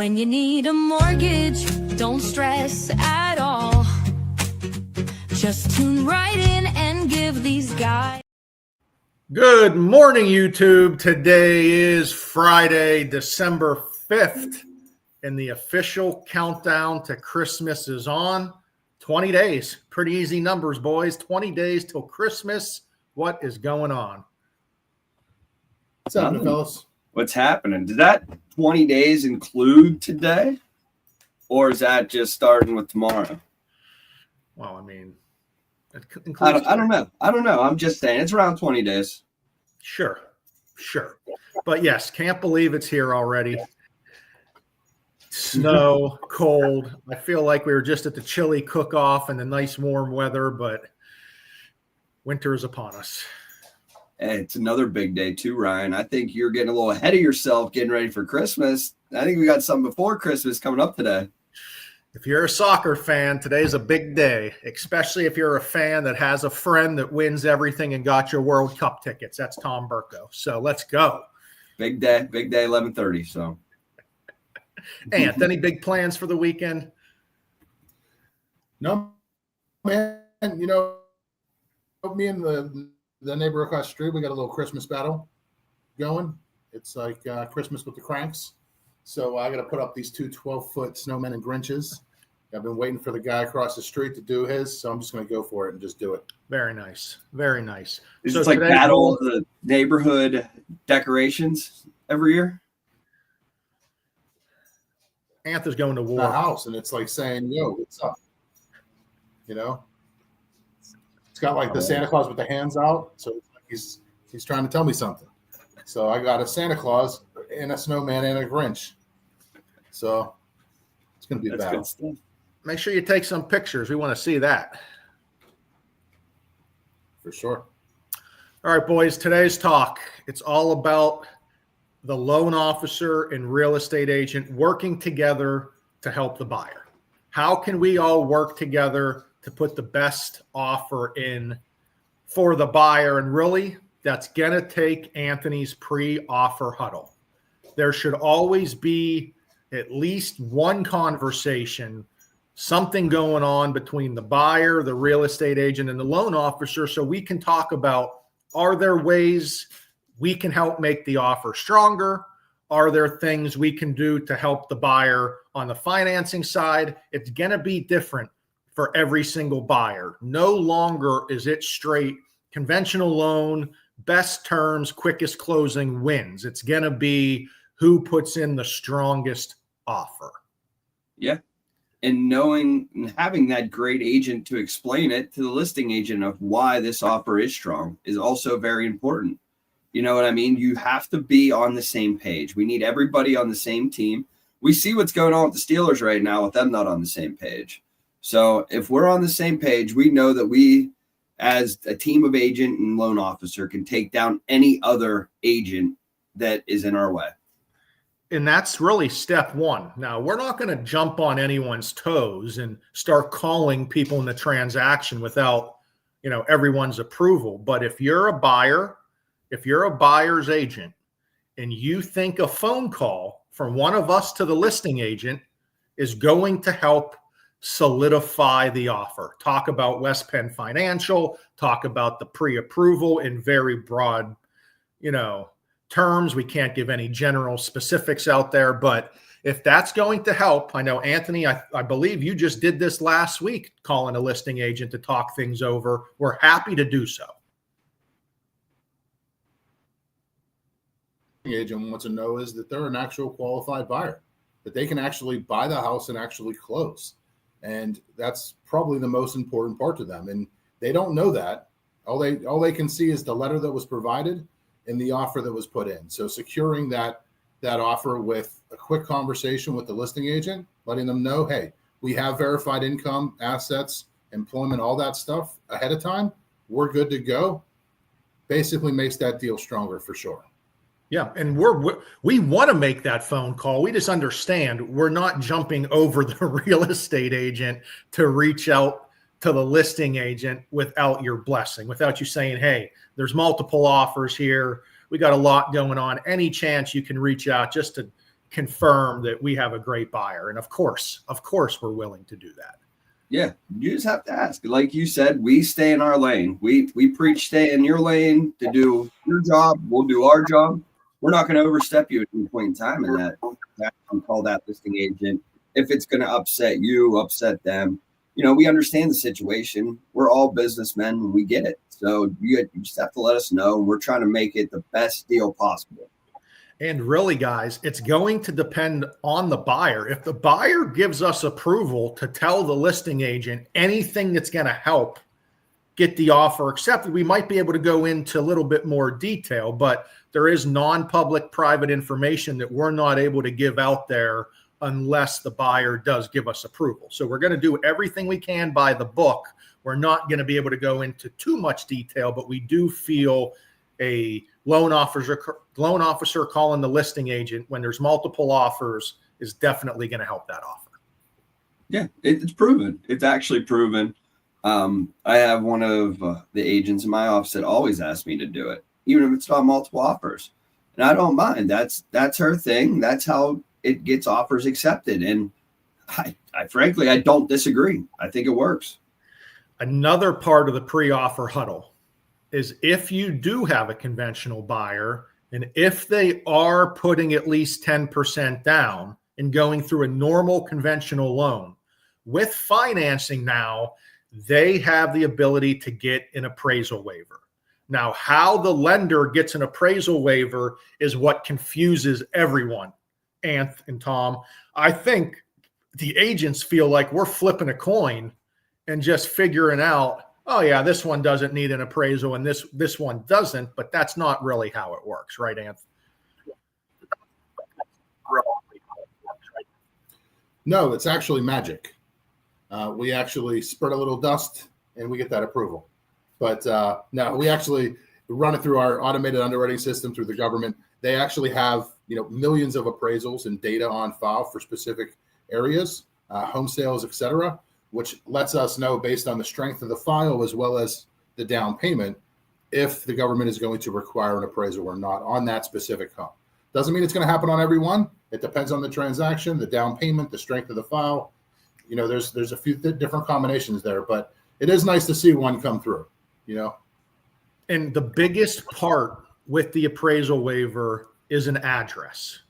When you need a mortgage, don't stress at all. Just tune right in and give these guys. Good morning, YouTube. Today is Friday, December 5th, and the official countdown to Christmas is on. 20 days. Pretty easy numbers, boys. 20 days till Christmas. What is going on? What's happening, fellas? What's happening? Did that 20 days include today? Or is that just starting with tomorrow? Well, I mean, I don't know. I'm just saying it's around 20 days. Sure. But yes, can't believe it's here already. Snow, cold. I feel like we were just at the chili cook-off and the nice warm weather, but winter is upon us. Hey, it's another big day too, Ryan. I think you're getting a little ahead of yourself getting ready for Christmas. I think we got something before Christmas coming up today. If you're a soccer fan, today's a big day, especially if you're a fan that has a friend that wins everything and got your World Cup tickets. That's Tom Burko. So let's go. Big day, 11:30. So, Ant, any big plans for the weekend? No, man. You know, me and the neighbor across the street, we got a little Christmas battle going. It's like Christmas with the Cranks. So I got to put up these two 12-foot snowmen and Grinches. I've been waiting for the guy across the street to do his, so I'm just going to go for it and just do it. Very nice. Very nice. So it's like battle of the neighborhood decorations every year? Anthony's going to war. The house, and it's like saying, yo, what's up? You know? It's got like the Santa Claus with the hands out, so it's like he's trying to tell me something. So I got a Santa Claus and a snowman and a Grinch. So it's going to be a battle. Make sure you take some pictures. We want to see that. For sure. All right, boys, today's talk. It's all about the loan officer and real estate agent working together to help the buyer. How can we all work together to put the best offer in for the buyer? And really, that's going to take Anthony's pre-offer huddle. There should always be at least one conversation, something going on between the buyer, the real estate agent, and the loan officer, so we can talk about, are there ways we can help make the offer stronger? Are there things we can do to help the buyer on the financing side? It's going to be different for every single buyer. No longer is it straight conventional loan, best terms, quickest closing wins. It's going to be who puts in the strongest offer. Yeah. And knowing and having that great agent to explain it to the listing agent of why this offer is strong is also very important. You know what I mean? You have to be on the same page. We need everybody on the same team. We see what's going on with the Steelers right now with them not on the same page. So if we're on the same page, we know that we, as a team of agent and loan officer, can take down any other agent that is in our way. And that's really step one. Now, we're not going to jump on anyone's toes and start calling people in the transaction without, everyone's approval. But if you're a buyer, if you're a buyer's agent and you think a phone call from one of us to the listing agent is going to help solidify the offer, talk about West Penn Financial, talk about the pre-approval in very broad, terms. We can't give any general specifics out there, but if that's going to help, I know, Anthony, I believe you just did this last week, calling a listing agent to talk things over. We're happy to do so. The agent wants to know is that they're an actual qualified buyer, that they can actually buy the house and actually close. And that's probably the most important part to them. And they don't know that. All they can see is the letter that was provided and the offer that was put in. So securing that offer with a quick conversation with the listing agent, letting them know, hey, we have verified income, assets, employment, all that stuff ahead of time. We're good to go. Basically makes that deal stronger for sure. Yeah, and we want to make that phone call. We just understand we're not jumping over the real estate agent to reach out to the listing agent without your blessing, without you saying, hey, there's multiple offers here. We got a lot going on. Any chance you can reach out just to confirm that we have a great buyer. And of course, we're willing to do that. Yeah, you just have to ask. Like you said, we stay in our lane. We preach stay in your lane to do your job. We'll do our job. We're not going to overstep you at any point in time in that. Call that listing agent. If it's going to upset you, upset them, we understand the situation. We're all businessmen and we get it. So you just have to let us know. We're trying to make it the best deal possible. And really, guys, it's going to depend on the buyer. If the buyer gives us approval to tell the listing agent anything that's going to help get the offer accepted, we might be able to go into a little bit more detail, but there is non-public private information that we're not able to give out there unless the buyer does give us approval. So we're going to do everything we can by the book. We're not going to be able to go into too much detail, but we do feel a loan officer calling the listing agent when there's multiple offers is definitely going to help that offer. Yeah, it's proven. It's actually proven. I have one of the agents in my office that always asks me to do it, even if it's not multiple offers. And I don't mind. That's her thing. That's how it gets offers accepted. And I frankly, I don't disagree. I think it works. Another part of the pre-offer huddle is if you do have a conventional buyer and if they are putting at least 10% down and going through a normal conventional loan, with financing now, they have the ability to get an appraisal waiver. Now, how the lender gets an appraisal waiver is what confuses everyone. Anth and Tom, I think the agents feel like we're flipping a coin and just figuring out, oh yeah, this one doesn't need an appraisal and this one doesn't, but that's not really how it works, right, Anth? No, it's actually magic. We actually spread a little dust and we get that approval. But no, we actually run it through our automated underwriting system through the government. They actually have millions of appraisals and data on file for specific areas, home sales, etc., which lets us know based on the strength of the file as well as the down payment if the government is going to require an appraisal or not on that specific home. Doesn't mean it's going to happen on every one. It depends on the transaction, the down payment, the strength of the file. There's a few different combinations there, but it is nice to see one come through. And the biggest part with the appraisal waiver is an address.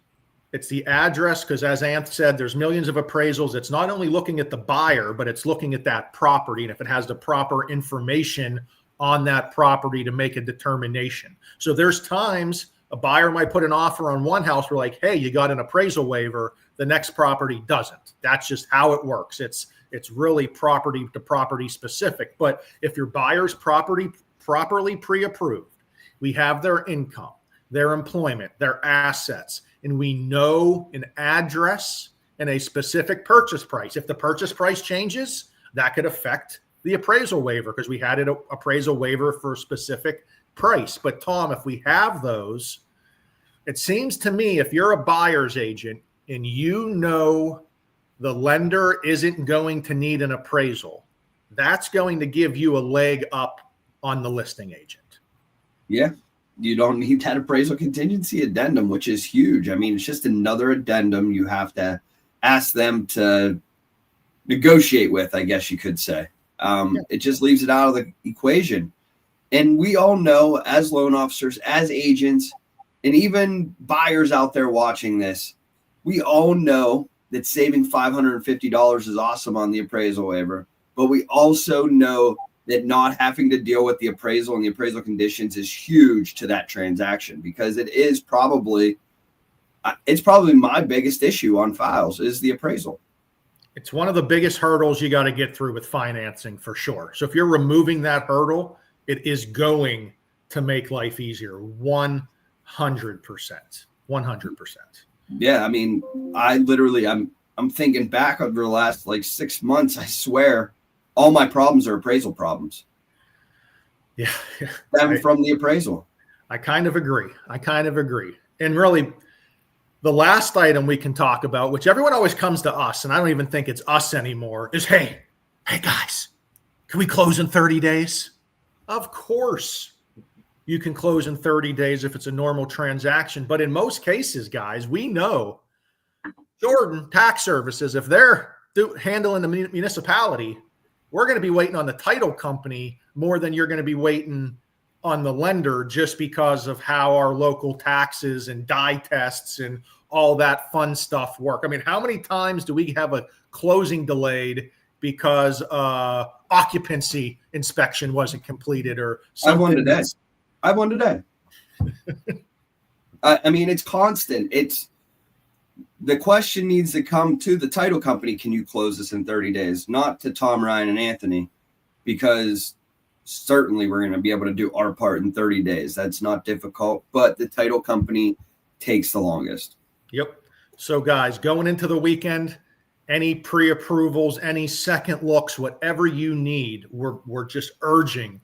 It's the address because, as Anth said, there's millions of appraisals. It's not only looking at the buyer, but it's looking at that property and if it has the proper information on that property to make a determination. So there's times a buyer might put an offer on one house. We're like, hey, you got an appraisal waiver. The next property doesn't. That's just how it works. It's really property to property specific. But if your buyer's property properly pre-approved, we have their income, their employment, their assets, and we know an address and a specific purchase price. If the purchase price changes, that could affect the appraisal waiver because we had an appraisal waiver for a specific price. But Tom, if we have those, it seems to me if you're a buyer's agent and the lender isn't going to need an appraisal, that's going to give you a leg up on the listing agent. Yeah. You don't need that appraisal contingency addendum, which is huge. I mean, it's just another addendum you have to ask them to negotiate with, I guess you could say. It just leaves it out of the equation. And we all know as loan officers, as agents, and even buyers out there watching this, we all know that saving $550 is awesome on the appraisal waiver. But we also know that not having to deal with the appraisal and the appraisal conditions is huge to that transaction because it's probably my biggest issue on files is the appraisal. It's one of the biggest hurdles you got to get through with financing for sure. So if you're removing that hurdle, it is going to make life easier. 100%. 100%. Yeah. I mean, I'm thinking back over the last 6 months, I swear, all my problems are appraisal problems. Yeah. From the appraisal. I kind of agree. And really, the last item we can talk about, which everyone always comes to us, and I don't even think it's us anymore, is, hey guys, can we close in 30 days? Of course you can close in 30 days if it's a normal transaction. But in most cases, guys, we know Jordan Tax Services, if they're handling the municipality, we're going to be waiting on the title company more than you're going to be waiting on the lender, just because of how our local taxes and die tests and all that fun stuff work. I mean, how many times do we have a closing delayed because occupancy inspection wasn't completed or something? I have one today. I mean, it's constant. The question needs to come to the title company. Can you close this in 30 days? Not to Tom, Ryan, and Anthony, because certainly we're going to be able to do our part in 30 days. That's not difficult, but the title company takes the longest. Yep. So guys, going into the weekend, any pre-approvals, any second looks, whatever you need, we're just urging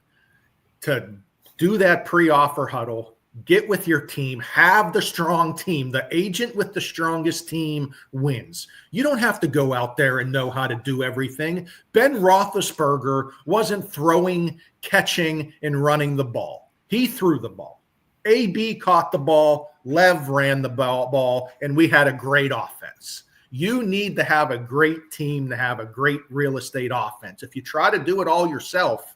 to do that pre-offer huddle. Get with your team, have the strong team. The agent with the strongest team wins. You don't have to go out there and know how to do everything. Ben Roethlisberger wasn't throwing, catching, and running the ball. He threw the ball. AB caught the ball, Lev ran the ball, and we had a great offense. You need to have a great team to have a great real estate offense. If you try to do it all yourself,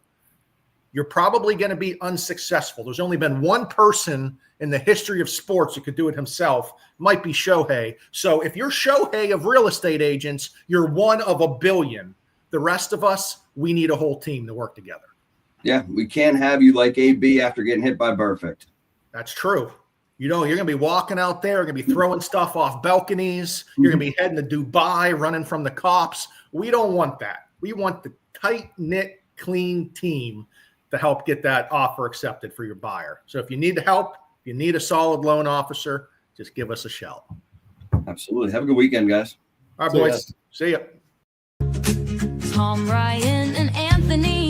you're probably going to be unsuccessful. There's only been one person in the history of sports who could do it himself. Might be Shohei. So if you're Shohei of real estate agents, you're one of a billion. The rest of us, we need a whole team to work together. Yeah, we can't have you like AB after getting hit by Perfect. That's true. You know, you're going to be walking out there, you're going to be throwing stuff off balconies. You're going to be heading to Dubai, running from the cops. We don't want that. We want the tight-knit, clean team to help get that offer accepted for your buyer. So if you need the help, if you need a solid loan officer, just give us a shout. Absolutely. Have a good weekend, guys. All right, boys. See ya. Tom, Ryan, and Anthony.